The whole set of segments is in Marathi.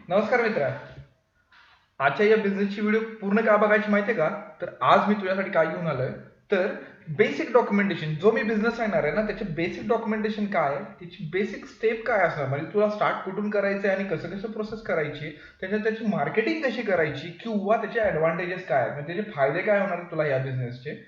नमस्कार मित्रा. आजच्या या बिझनेसची व्हिडिओ पूर्ण का बघायची माहिती आहे का? तर आज मी तुझ्यासाठी काय घेऊन आलोय, तर बेसिक डॉक्युमेंटेशन जो मी बिझनेस सांगणार आहे ना, त्याचे बेसिक डॉक्युमेंटेशन काय आहे, त्याची बेसिक स्टेप काय असणार, म्हणजे तुला स्टार्ट कुठून करायचं आहे आणि कसं कसं प्रोसेस करायची, त्याची मार्केटिंग कशी करायची किंवा त्याचे ॲडव्हान्टेजेस काय आहेत, म्हणजे त्याचे फायदे काय होणार आहेत तुला या बिझनेसचे.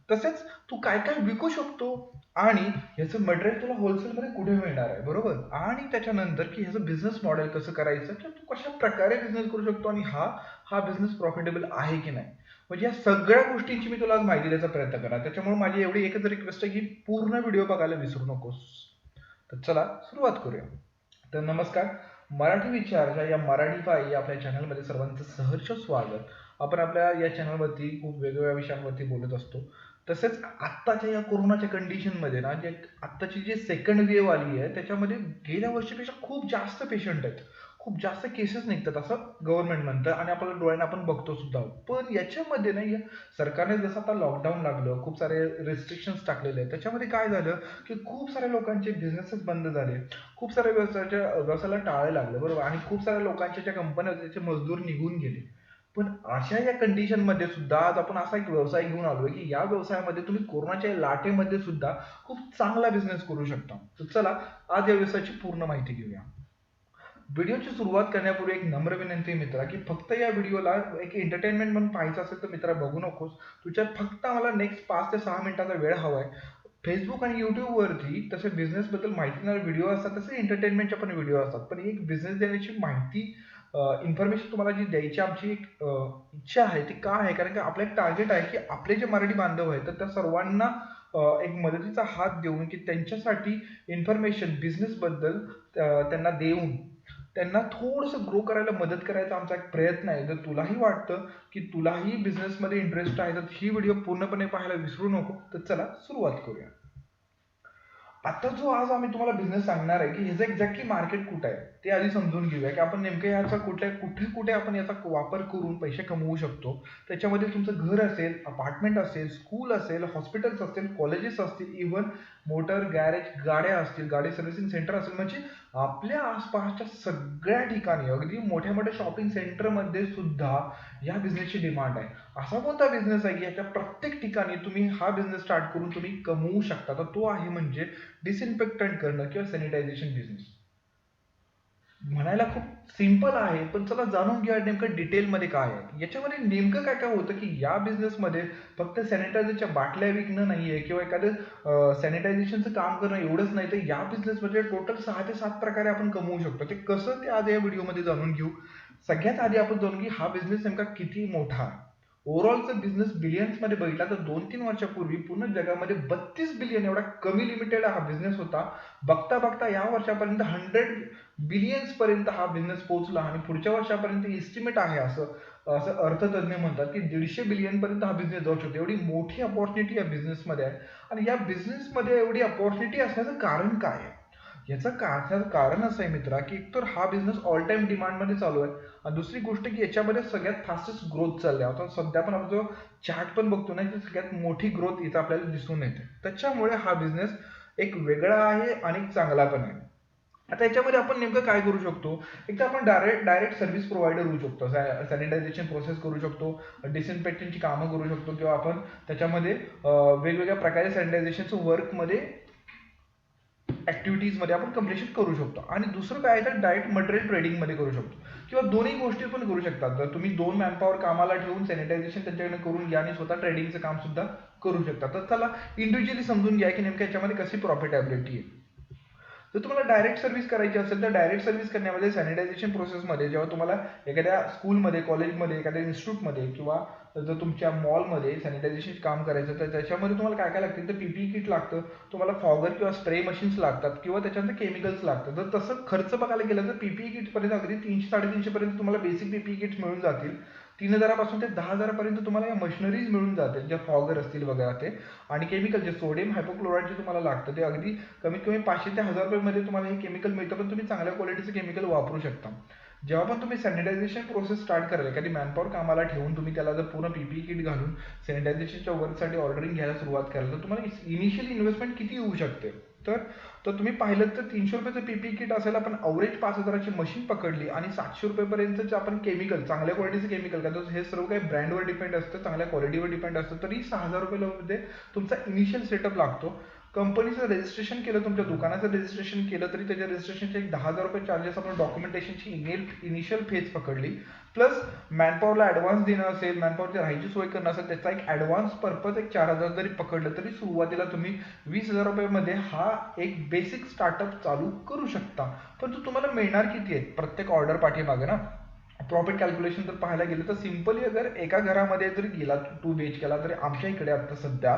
तसेच तू काय काय विकू शकतो आणि ह्याचं मटेरियल तुला होलसेलमध्ये कुठे मिळणार आहे, बरोबर? आणि त्याच्यानंतर की ह्याचं बिझनेस मॉडेल कसं करायचं किंवा तू कशा प्रकारे बिझनेस करू शकतो आणि हा हा बिझनेस प्रॉफिटेबल आहे की नाही, म्हणजे या सगळ्या गोष्टींची मी तुला आज माहिती द्यायचा प्रयत्न करणार. त्याच्यामुळे माझी एवढी एकच रिक्वेस्ट आहे की पूर्ण व्हिडिओ बघायला विसरू नकोस. तर चला सुरुवात करूया. तर नमस्कार. मराठी विचारच्या या मराठी पायी आपल्या चॅनलमध्ये सर्वांचं सहर्ष स्वागत. आपण आपल्या या चॅनलवरती खूप वेगवेगळ्या विषयांवरती बोलत असतो. तसेच आत्ताच्या या कोरोनाच्या कंडिशनमध्ये ना, जे आत्ताची जी सेकंड वेव्ह आली आहे त्याच्यामध्ये गेल्या वर्षीपेक्षा खूप जास्त पेशंट आहेत, खूप जास्त केसेस निघतात असं गव्हर्नमेंट म्हणतं आणि आपल्याला डोळ्यांना आपण बघतो सुद्धा. पण याच्यामध्ये ना, सरकारने जसं आता लॉकडाऊन लागलं, खूप सारे रिस्ट्रिक्शन्स टाकलेले आहेत, त्याच्यामध्ये काय झालं की खूप साऱ्या लोकांचे बिझनेसेस बंद झाले, खूप साऱ्या व्यवसायाला टाळं लागलं, बरोबर? आणि खूप साऱ्या लोकांच्या ज्या कंपन्या होत्या त्याचे मजदूर निघून गेले. पण अशा या कंडिशनमध्ये सुद्धा आज आपण असा एक व्यवसाय घेऊन आलोय की या व्यवसायामध्ये तुम्ही कोरोनाच्या लाटेमध्ये सुद्धा खूप चांगला बिझनेस करू शकता. तर चला आज या व्यवसायाची पूर्ण माहिती घेऊया. व्हिडिओची सुरुवात करण्यापूर्वी एक नम्र विनंती मित्रा, की फक्त या व्हिडिओला एक एंटरटेनमेंट म्हणून पाहायचं असेल तर मित्रा बघू नकोस. तुझ्यात फक्त आम्हाला नेक्स्ट 5 ते 6 मिनिटाचा वेळ हवाय. फेसबुक आणि युट्यूबवरती तसे बिझनेसबद्दल माहिती देणारे व्हिडिओ असतात, तसे एंटरटेनमेंटचे पण व्हिडिओ असतात. पण एक बिझनेस देण्याची माहिती, इन्फॉर्मेशन तुम्हाला जी द्यायची आमची एक इच्छा आहे, ती का आहे? कारण की आपलं एक टार्गेट आहे की आपले जे मराठी बांधव आहेत तर त्या सर्वांना एक मदतीचा हात देऊन की त्यांच्यासाठी इन्फॉर्मेशन बिझनेसबद्दल त्यांना देऊन त्यांना थोडंसं ग्रो करायला मदत करायचा आमचा एक प्रयत्न आहे. जर तुलाही वाटतं की तुलाही बिझनेसमध्ये इंटरेस्ट आहे तर ही व्हिडिओ पूर्णपणे पाहायला विसरू नको. तर चला सुरुवात करूया. आता जो आज आम्ही तुम्हाला बिझनेस सांगणार आहे की ह्याचं एक्झॅक्टली मार्केट कुठं आहे ते आधी समजून घेऊया, की आपण नेमकं ह्याचा कुठे कुठे कुठे आपण याचा वापर करून पैसे कमवू शकतो. त्याच्यामध्ये तुमचं घर असेल, अपार्टमेंट असेल, स्कूल असेल, हॉस्पिटल्स असतील, कॉलेजेस असतील, इव्हन मोटर गॅरेज, गाड्या असतील, गाडी सर्व्हिसिंग सेंटर असेल, म्हणजे आपल्या आसपासच्या सगळ्या ठिकाणी अगदी मोठ्या मोठ्या शॉपिंग सेंटरमध्ये सुद्धा या बिझनेसची डिमांड आहे. असा कोणता बिझनेस आहे की याच्या प्रत्येक ठिकाणी तुम्ही हा बिझनेस स्टार्ट करून तुम्ही कमवू शकता? तर तो आहे म्हणजे डिसइन्फेक्टंट करणं किंवा सॅनिटायझेशन बिझनेस. म्हणायला खूप सिंपल आहे, पण चला जाणून घ्या नेमकं डिटेलमध्ये काय आहे. याच्यामध्ये नेमकं काय काय होतं की या बिझनेसमध्ये फक्त सॅनिटायझरच्या बाटल्या विकणं नाहीये किंवा एखादं सॅनिटायझेशनचं काम करणं एवढंच नाही, तर या बिझनेसमध्ये टोटल 6 ते 7 प्रकारे आपण कमवू शकतो. ते कसं ते आज या व्हिडिओमध्ये जाणून घेऊ. सगळ्यात आधी आपण जाणून घेऊ हा बिझनेस नेमका किती मोठा आहे. ओव्हरऑल जर बिझनेस बिलियन्समध्ये बघितला तर 2-3 वर्षापूर्वी पूर्ण जगामध्ये 32 बिलियन एवढा कमी लिमिटेड हा बिझनेस होता. बघता बघता या वर्षापर्यंत 100 बिलियन्स पर्यंत हा बिझनेस पोहोचला आणि पुढच्या वर्षापर्यंत एस्टिमेट आहे असं असं अर्थतज्ञ म्हणतात की 150 बिलियन पर्यंत हा बिझनेस जाऊ शकतो. एवढी मोठी अपॉर्च्युनिटी या बिझनेसमध्ये आहे. आणि या बिझनेसमध्ये एवढी अपॉर्च्युनिटी असण्याचं कारण काय आहे? याचं कारण असं आहे मित्रा, की एकतर हा बिझनेस ऑल टाइम डिमांडमध्ये चालू आहे आणि दुसरी गोष्ट की याच्यामध्ये सगळ्यात फास्टेस्ट ग्रोथ चालली आहे. आता सध्या पण आपण जो चार्ट पण बघतो ना, की सगळ्यात मोठी ग्रोथ इथं आपल्याला दिसून येते. त्याच्यामुळे हा बिझनेस एक वेगळा आहे आणि चांगला पण आहे. आता याच्यामध्ये आपण नेमकं काय करू शकतो? एकतर आपण डायरेक्ट सर्व्हिस प्रोव्हायडर होऊ शकतो. सॅनिटायझेशन प्रोसेस करू शकतो, डिसइन्फेक्टंटची कामं करू शकतो किंवा आपण त्याच्यामध्ये वेगवेगळ्या प्रकारे सॅनिटायझेशनचं वर्कमध्ये ॲक्टिव्हिटीजमध्ये आपण कम्प्लिशन करू शकतो. आणि दुसरं काय आहे तर डायरेक्ट मटेरियल ट्रेडिंगमध्ये करू शकतो किंवा दोन्ही गोष्टी पण करू शकतात. जर तुम्ही 2 मॅनपॉवर कामाला ठेवून सॅनिटायझेशन त्यांच्याकडे करून घ्या आणि स्वतः ट्रेडिंगचं काम सुद्धा करू शकता. तर चला इंडिव्हिज्युअली समजून घ्या की नेमकं याच्यामध्ये कशी प्रॉफिटेबिलिटी आहे. जर तुम्हाला डायरेक्ट सर्व्हिस करायची असेल तर डायरेक्ट सर्व्हिस करण्यामध्ये सॅनिटायझेशन प्रोसेसमध्ये जेव्हा तुम्हाला एखाद्या स्कूलमध्ये, कॉलेजमध्ये, एखाद्या इन्स्टिट्यूटमध्ये किंवा जर तुमच्या मॉलमध्ये सॅनिटायझेशन काम करायचं तर त्याच्यामध्ये तुम्हाला काय काय लागतील तर पीपीई किट लागतं, तुम्हाला फॉगर किंवा स्प्रे मशीन्स लागतात किंवा त्याच्यानंतर केमिकल्स लागतात. जर तसं खर्च बघायला गेलं तर पीपीई किटपर्यंत अगदी 300-350 पर्यंत तुम्हाला बेसिक पीपीई किट्स मिळून जातील. 3,000 पासून ते 10,000 पर्यंत तुम्हाला या मशिनरीज मिळून जातील, ज्या फॉगर असतील वगैरे ते. आणि केमिकल जे सोडियम हायपोक्लोराईड जे तुम्हाला लागतं ते अगदी कमीत कमी 500 ते 1000 रुपयामध्ये तुम्हाला हे केमिकल मिळतं, पण तुम्ही चांगल्या क्वालिटीचं केमिकल वापरू शकता. जेव्हा पण तुम्ही सॅनिटायझेशन प्रोसेस स्टार्ट कराल, एखादी मॅनपॉवर कामाला ठेवून तुम्ही त्याला जर पूर्ण पीपीई किट घालून सॅनिटायझेशनच्या वर्कसाठी ऑर्डरिंग घ्यायला सुरुवात कराल तर तुम्हाला इनिशियल इन्व्हेस्टमेंट किती येऊ शकते? तर तर तुम्ही पाहिलं तर 300 रुपयाचं पीपी किट असेल, आपण अवरेज 5,000ची मशीन पकडली आणि 700 रुपयेपर्यंतचे आपण केमिकल, चांगल्या क्वालिटीचं केमिकल, कारण हे सर्व काही ब्रँडवर डिपेंड असतं, चांगल्या क्वालिटीवर डिपेंड असतं, तरी 6,000 रुपयामध्ये तुमचा इनिशियल सेटअप लागतो. कंपनीचं रजिस्ट्रेशन केलं, तुमच्या दुकानाचं रजिस्ट्रेशन केलं, तरी त्याच्या रजिस्ट्रेशनचे एक 10,000 रुपये चार्जेस आपण डॉक्युमेंटेशनची इनिशियल फेज पकडली. प्लस मॅनपॉवरला ॲडव्हान्स देणं असेल, मॅनपॉवरची राहायची सोय करणं असेल, त्याचा एक ॲडव्हान्स पर्पज एक 4,000 जरी पकडलं, तरी सुरुवातीला तुम्ही 20,000 रुपयामध्ये हा एक बेसिक स्टार्टअप चालू करू शकता. पण तो तुम्हाला मिळणार किती आहे प्रत्येक ऑर्डर पाठीमागे ना? प्रॉफिट कॅल्क्युलेशन जर पाहायला गेलं तर सिम्पली अगर एका घरामध्ये जरी गेला 2 BHK ला, तरी आमच्या इकडे आता सध्या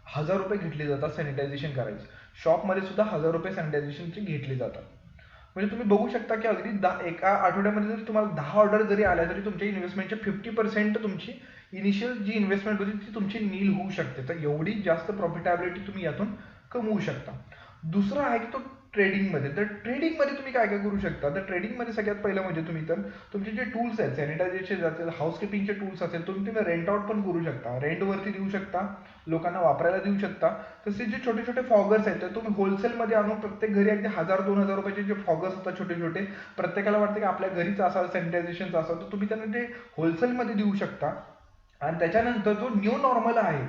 1,000 रुपये घेतले जातात सॅनिटायझेशन करायचे. शॉपमध्ये सुद्धा 1,000 रुपये सॅनिटायझेशनचे घेतले जातात. म्हणजे तुम्ही बघू शकता की अगदी एका आठवड्यामध्ये जरी तुम्हाला 10 ऑर्डर जरी आल्या, तरी तुमच्या इन्व्हेस्टमेंटचे 50% तुमची इनिशियल जी इन्व्हेस्टमेंट होती ती तुमची नील होऊ शकते. तर एवढी जास्त प्रॉफिटेबिलिटी तुम्ही यातून कमवू शकता. दुसरा आहे की तो ट्रेडिंगमध्ये. तर ट्रेडिंगमध्ये तुम्ही काय काय करू शकता? तर ट्रेडिंगमध्ये सगळ्यात पहिलं म्हणजे तुम्ही तर तुमचे जे टूल्स आहेत, सॅनिटायझेशन असेल, हाऊसकीपिंगचे टूल्स असेल, तुम्ही रेंट आउट पण करू शकता, रेंटवरती देऊ शकता, लोकांना वापरायला देऊ शकता. तसे जे छोटे छोटे फॉगर्स आहेत, तर तुम्ही होलसेलमध्ये आणून प्रत्येक घरी अगदी 1,000-2,000 रुपयाचे जे फॉगर्स असतात छोटे छोटे, प्रत्येकाला वाटतं की आपल्या घरीच असाल सॅनिटायझेशनचा असाल, तर तुम्ही त्यांना ते होलसेलमध्ये देऊ शकता. आणि त्याच्यानंतर जो न्यू नॉर्मल आहे,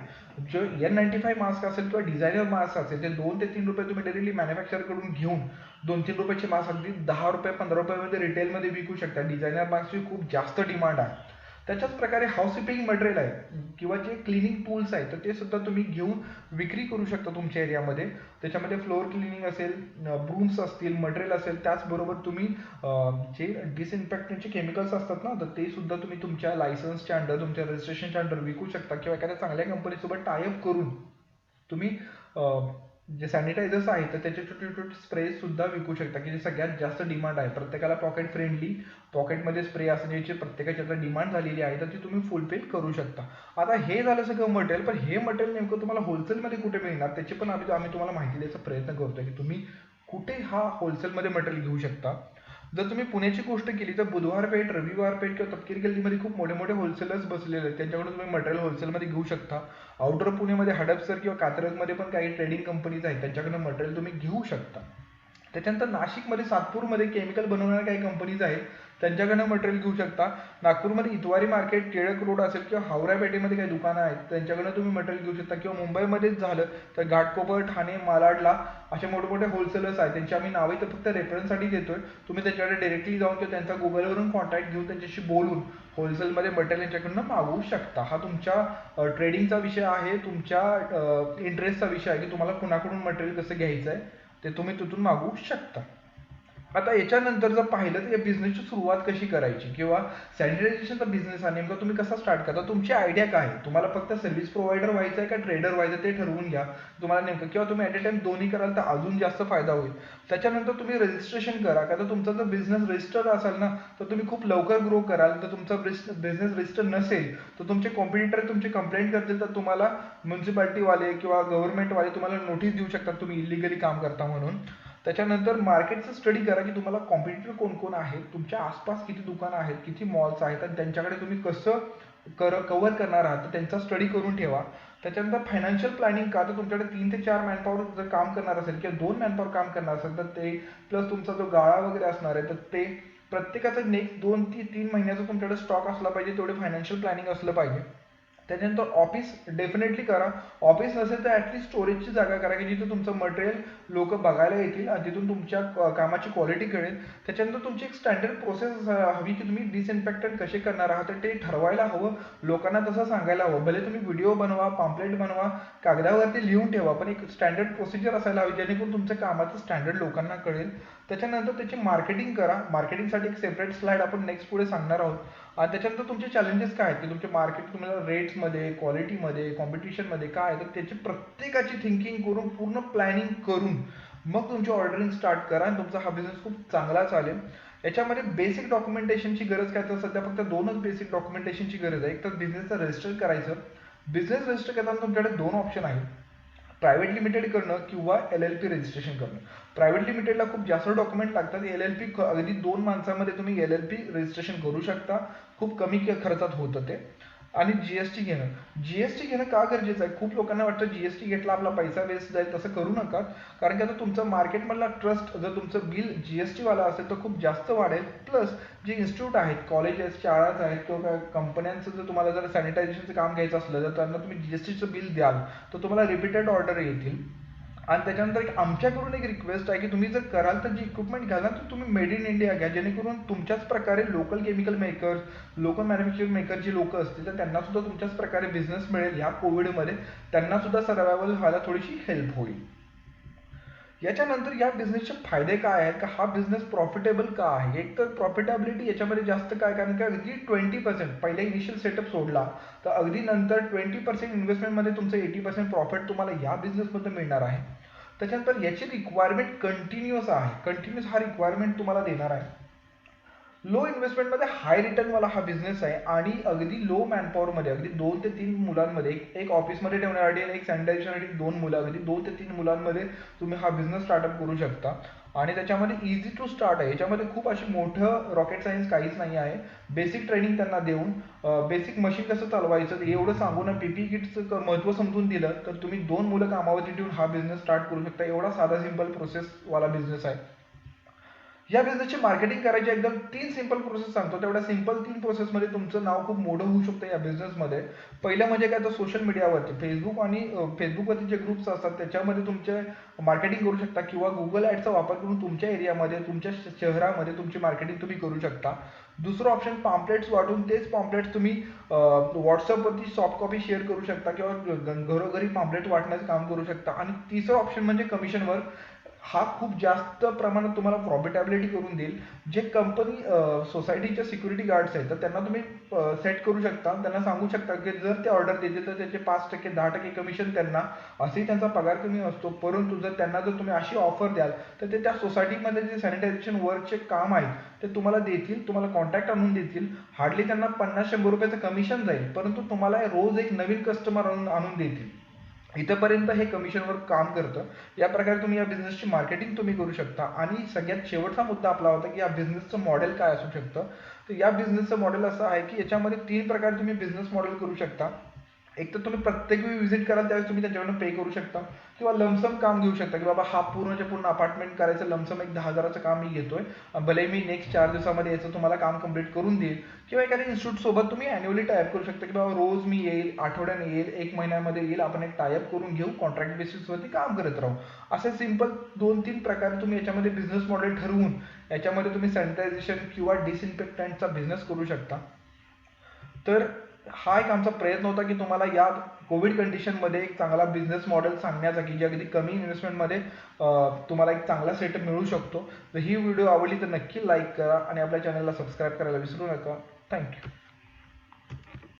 जो N95 मास्क असेल किंवा डिझायनर मास्क असेल, ते 2 ते 3 रुपये तुम्ही डायरेक्टली मॅन्युफॅक्चर कडून घेऊन 2-3 रुपयाचे मास्क अगदी 10 रुपये 15 रुपयामध्ये रिटेलमध्ये विकू शकता. डिझायनर मास्कची खूप जास्त डिमांड आहे. त्याच्याच प्रकारे हाऊसकीपिंग मटेरियल आहे किंवा जे क्लिनिंग टूल्स आहेत, तर ते सुद्धा तुम्ही घेऊन विक्री करू शकता तुमच्या एरियामध्ये. त्याच्यामध्ये फ्लोअर क्लिनिंग असेल, ब्रूम्स असतील, मटेरियल असेल, त्याचबरोबर तुम्ही जे डिसइन्फेक्टंटचे केमिकल्स असतात ना, तर ते सुद्धा तुम्ही तुमच्या लायसन्सच्या अंडर, तुमच्या रजिस्ट्रेशनच्या अंडर विकू शकता किंवा एखाद्या चांगल्या कंपनीसोबत टायअप करून तुम्ही जे सॅनिटायझर्स आहेत, तर त्याचे छोटे छोटे स्प्रेज सुद्धा विकू शकता, की जे सगळ्यात जास्त डिमांड आहे. प्रत्येकाला पॉकेट फ्रेंडली, पॉकेटमध्ये स्प्रे असण्याची प्रत्येकाची आता डिमांड झालेली आहे, तर ती तुम्ही फुलफिल करू शकता. आता हे झालं सगळं मटेरियल, पण हे मटेरियल नेमकं तुम्हाला होलसेलमध्ये कुठे मिळणार, त्याची पण आम्ही तुम्हाला माहिती द्यायचा प्रयत्न करतोय, की तुम्ही कुठे हा होलसेलमध्ये मटेरियल घेऊ शकता. जर तुम्ही पुण्याची गोष्ट केली तर बुधवार पेठ, रविवार पेठ किंवा तपकिरी गल्लीमध्ये खूप मोठे मोठे होलसेलर्स बसलेले आहेत, त्यांच्याकडून तुम्ही मटेरियल होलसेलमध्ये घेऊ शकता. आउटर पुणेमध्ये हडपसर किंवा कात्रजमध्ये पण काही ट्रेडिंग कंपनीज आहेत, त्यांच्याकडून मटेरियल तुम्ही घेऊ शकता. त्याच्यानंतर नाशिकमध्ये, सातपूरमध्ये केमिकल बनवणाऱ्या काही कंपनीज आहेत, त्यांच्याकडनं मटेरियल घेऊ शकता. नागपूरमध्ये इतवारी मार्केट, टिळक रोड असेल किंवा हावरा पेठेमध्ये काही दुकानं आहेत, त्यांच्याकडनं तुम्ही मटेरियल घेऊ शकता. किंवा मुंबईमध्येच झालं तर घाटकोपर, ठाणे, मालाडला असे मोठे मोठे होलसेलर्स आहेत, त्यांची आम्ही नावे तर फक्त रेफरन्ससाठी देतोय. तुम्ही त्याच्याकडे डायरेक्टली जाऊन किंवा त्यांचा गुगलवरून कॉन्टॅक्ट घेऊन त्यांच्याशी बोलून होलसेलमध्ये मटेरियल यांच्याकडनं मागवू शकता. हा तुमच्या ट्रेडिंगचा विषय आहे, तुमच्या इंटरेस्टचा विषय आहे, की तुम्हाला कुणाकडून मटेरियल कसं घ्यायचं आहे ते तुम्ही तिथून मागवू शकता. आता याच्यानंतर जर पाहिलं तर या बिझनेसची सुरुवात कशी करायची किंवा सॅनिटायझेशनचा बिझनेस हा नेमका तुम्ही कसा स्टार्ट करता, तुमची आयडिया काय आहे, तुम्हाला फक्त सर्व्हिस प्रोव्हायडर व्हायचं आहे का ट्रेडर व्हायचं, ते ठरवून घ्या तुम्हाला नेमकं. किंवा तुम्ही ॲट अ टाइम दोन्ही कराल तर अजून जास्त फायदा होईल. त्याच्यानंतर तुम्ही रजिस्ट्रेशन करा, का तर तुमचा जर बिझनेस रजिस्टर असाल ना, तर तुम्ही खूप लवकर ग्रो कराल. तर तुमचा बिझनेस रजिस्टर नसेल तर तुमचे कॉम्पिटिटर तुमची कंप्लेंट करतील, तर तुम्हाला म्युन्सिपाल्टीवाले किंवा गव्हर्नमेंटवाले तुम्हाला नोटीस देऊ शकतात तुम्ही इलिगली काम करता म्हणून. त्याच्यानंतर मार्केटचं स्टडी करा, की तुम्हाला कॉम्पिटिटर कोण कोण आहेत, तुमच्या आसपास किती दुकानं आहेत, किती मॉल्स आहेत आणि त्यांच्याकडे तुम्ही कसं कव्हर करणार आहात, तर त्यांचा स्टडी करून ठेवा. त्याच्यानंतर फायनान्शियल प्लॅनिंग, का तर तुमच्याकडे 3 ते 4 मॅनपॉवर जर काम करणार असेल किंवा 2 मॅनपॉवर काम करणार असेल, तर ते प्लस तुमचा जो गाळा वगैरे असणार आहे, तर ते प्रत्येकाचं नेक्स्ट 2 ते 3 महिन्याचा तुमच्याकडे स्टॉक असला पाहिजे, तेवढे फायनान्शियल प्लॅनिंग असलं पाहिजे. त्याच्यानंतर ऑफिस डेफिनेटली करा. ऑफिस नसेल तर ॲटलीस्ट स्टोरेजची जागा करा, की जिथे तुमचं मटेरियल लोक बघायला येतील आणि तिथून तुमच्या कामाची क्वालिटी कळेल. त्याच्यानंतर तुमची एक स्टँडर्ड प्रोसेस हवी, की तुम्ही डिसइन्फेक्टंट कसे करणार आहात, तर ते ठरवायला हवं, लोकांना तसं सांगायला हवं. भले तुम्ही व्हिडिओ बनवा, पॅम्पलेट बनवा, कागदावरती लिहून ठेवा, पण एक स्टँडर्ड प्रोसिजर असायला हवी, जेणेकरून तुमच्या कामाचं स्टँडर्ड लोकांना कळेल. त्याच्यानंतर त्याची मार्केटिंग करा. मार्केटिंगसाठी एक सेपरेट स्लाइड आपण नेक्स्ट पुढे सांगणार आहोत. आणि त्याच्यानंतर तुमचे चॅलेंजेस काय आहेत, की तुमचे मार्केट तुम्हाला रेट्समध्ये, क्वालिटीमध्ये, कॉम्पिटिशनमध्ये काय आहे, तर त्याची प्रत्येकाची थिंकिंग करून, पूर्ण प्लॅनिंग करून मग तुमची ऑर्डरिंग स्टार्ट करा आणि तुमचा हा बिझनेस खूप चांगला चालेल. याच्यामध्ये बेसिक डॉक्युमेंटेशनची गरज काय, तर सध्या फक्त 2च बेसिक डॉक्युमेंटेशनची गरज आहे. एक तर बिझनेसचं रजिस्टर करायचं. बिझनेस रजिस्टर करताना तुमच्याकडे 2 ऑप्शन आहेत, प्रायव्हेट लिमिटेड करणं किंवा LLP रजिस्ट्रेशन करणं. प्रायव्हेट लिमिटेडला खूप जास्त डॉक्युमेंट लागतात. LLP अगदी 2 माणसामध्ये तुम्ही LLP रजिस्ट्रेशन करू शकता, खूप कमी खर्चात होतं ते. आणि जीएसटी घेणं. जीएसटी घेणं का गरजेचं आहे? खूप लोकांना वाटतं जीएसटी घेतला आपला पैसा वेस्ट जाईल, तसं करू नका. कारण की आता तुमचं मार्केटमधला ट्रस्ट जर तुमचं बिल जीएसटी वाला असेल तर खूप जास्त वाढेल. प्लस जे इन्स्टिट्यूट आहेत, कॉलेजेस, शाळाच आहेत किंवा कंपन्यांचं जर तुम्हाला जर सॅनिटायझेशनचं काम घ्यायचं असलं तर त्यांना तुम्ही जीएसटीचं बिल द्याल तर तुम्हाला रिपीटेड ऑर्डर येतील. आणि त्याच्यानंतर एक आमच्याकडून एक रिक्वेस्ट आहे की तुम्ही जर कराल तर जी इक्विपमेंट घ्याल ना तर तुम्ही मेड इन इंडिया घ्या, जेणेकरून तुमच्याच प्रकारे local chemical maker, local manufacturing maker जे लोक असतील तर त्यांना सुद्धा तुमच्याच प्रकारे बिझनेस मिळेल. ह्या कोविडमध्ये त्यांना सुद्धा सर्वायवल व्हायला थोडीशी हेल्प होईल. याच्यानंतर या बिझनेसचे फायदे काय आहेत, का हा बिझनेस प्रॉफिटेबल का आहे? एक तर प्रॉफिटेबिलिटी याच्यामध्ये जास्त काय, कारण की अगदी 20% पहिला इनिशियल सेटअप सोडला तर अगदी नंतर 20% इन्व्हेस्टमेंटमध्ये तुमचं 80% प्रॉफिट तुम्हाला या बिझनेसमध्ये मिळणार आहे. त्याच्यानंतर याची रिक्वायरमेंट कंटिन्युअस आहे, कंटिन्युअस हा रिक्वायरमेंट तुम्हाला देणार आहे. लो इन्व्हेस्टमेंटमध्ये हाय रिटर्नवाला हा बिझनेस आहे आणि अगदी लो मॅनपॉवरमध्ये अगदी 2 ते 3 मुलांमध्ये एक ऑफिसमध्ये ठेवण्यासाठी आणि एक सॅनिटायझेशनसाठी 2 मुलं, अगदी 2 ते 3 मुलांमध्ये तुम्ही हा बिझनेस स्टार्टअप करू शकता. आणि त्याच्यामध्ये इझी टू स्टार्ट आहे. याच्यामध्ये खूप अशी मोठं रॉकेट सायन्स काहीच नाही आहे. बेसिक ट्रेनिंग त्यांना देऊन बेसिक मशीन कसं चालवायचं एवढं सांगून पीपी किटचं महत्त्व समजून दिलं तर तुम्ही 2 मुलं कामावरती ठेवून हा बिझनेस स्टार्ट करू शकता. एवढा साधा सिंपल प्रोसेसवाला बिझनेस आहे. या बिझनेसची मार्केटिंग करायची एकदम 3 सिंपल प्रोसेस सांगतो. तेवढ्या सिंपल 3 प्रोसेसमध्ये तुमचं नाव खूप मोठं होऊ शकतं या बिझनेसमध्ये. पहिलं म्हणजे काय, तर सोशल मीडियावरती फेसबुक आणि फेसबुकवरती जे ग्रुप्स असतात त्याच्यामध्ये तुमचे मार्केटिंग करू शकता किंवा गुगल ॲडचा वापर करून तुमच्या एरियामध्ये, तुमच्या शहरामध्ये तुमची मार्केटिंग तुम्ही करू शकता. दुसरं ऑप्शन, पॉम्पलेट्स वाटून तेच पॉम्पलेट्स तुम्ही व्हॉट्सअपवरती सॉफ्ट कॉपी शेअर करू शकता किंवा घरोघरी पॉम्पलेट वाटण्याचं काम करू शकता. आणि तिसरं ऑप्शन म्हणजे कमिशन वर्क. हा खूप जास्त प्रमाणात तुम्हाला प्रॉफिटेबिलिटी करून देईल. जे कंपनी सोसायटीच्या सिक्युरिटी गार्ड्स आहेत तर त्यांना तुम्ही सेट करू शकता. त्यांना सांगू शकता की जर ते ऑर्डर देते तर त्याचे 5% 10% कमिशन त्यांना, असेही त्यांचा पगार कमी असतो. परंतु जर तुम्ही अशी ऑफर द्याल तर ते त्या सोसायटीमध्ये जे सॅनिटायझेशन वर्कचे काम आहे ते तुम्हाला देतील, तुम्हाला कॉन्टॅक्ट आणून देतील. हार्डली त्यांना 50-100 रुपयाचं कमिशन जाईल, परंतु तुम्हाला रोज एक नवीन कस्टमर आणून देतील. इथंपर्यंत हे कमिशनवर काम करतं. या प्रकारे तुम्ही या बिझनेसची मार्केटिंग तुम्ही करू शकता. आणि सगळ्यात शेवटचा मुद्दा आपला होता की या बिझनेसचं मॉडेल काय असू शकतं. तर या बिझनेसचं मॉडेल असं आहे की याच्यामध्ये 3 प्रकारे तुम्ही बिझनेस मॉडेल करू शकता. एक तर तुम्ही प्रत्येक वेळी व्हिजिट कराल त्यावेळेस तुम्ही त्याच्याकडून पे करू शकता, किंवा लमसम काम घेऊ शकता की बाबा हा पूर्णच्या पूर्ण अपार्टमेंट करायचं लमसम एक 10,000चं काम मी घेतोय, भले मी नेक्स्ट 4 दिवसामध्ये याचं तुम्हाला काम कंप्लीट करून देईल. किंवा एखाद्या इन्स्टिट्यूट सोबत तुम्ही अॅन्युअली टायअप करू शकता की बाबा रोज मी येईल, आठवड्याने येईल, 1 महिन्यामध्ये येईल, आपण एक टायअप करून घेऊ, कॉन्ट्रॅक्ट बेसिसवरती काम करत राहू. असे सिंपल 2-3 प्रकारे तुम्ही याच्यामध्ये बिझनेस मॉडेल ठरवून याच्यामध्ये तुम्ही सॅनिटायझेशन किंवा डिसइन्फेक्टंटचा बिझनेस करू शकता. तर हा एक आमचा प्रयत्न होता की तुम्हाला या कोविड कंडिशनमध्ये एक चांगला बिझनेस मॉडेल सांगण्याचा की जे अगदी कमी इन्व्हेस्टमेंटमध्ये तुम्हाला एक चांगला सेटअप मिळू शकतो. तर ही व्हिडिओ आवडली तर नक्की लाईक करा आणि आपल्या चॅनलला सबस्क्राईब करायला विसरू नका. थँक्यू.